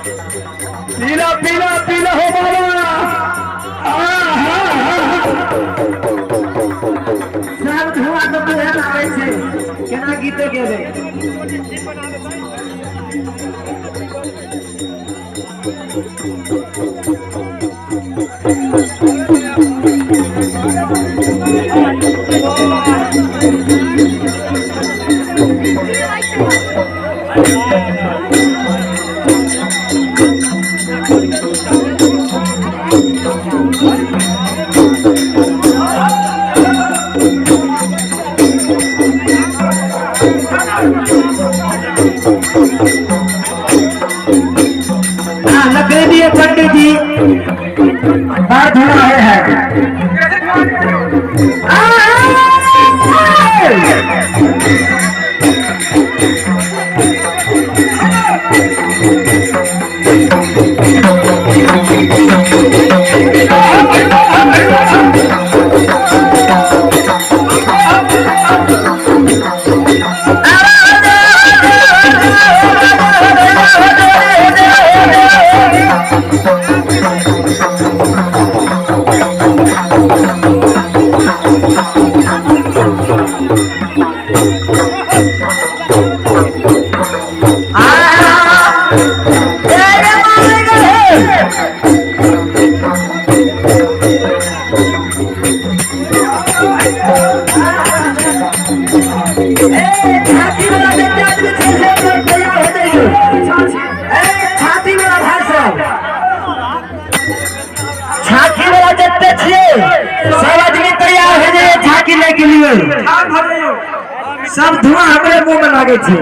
पीला पीला पीला हो बाबा सब धुआ तो बहन आवे छे केना गीते गेबे पंडित जी बात हो रहा है झांकी वाला देखते छिए सब आदमी तैयार हो जाए झांकी ले के लिए सब धुआं हमारे मुंह में लागे छे।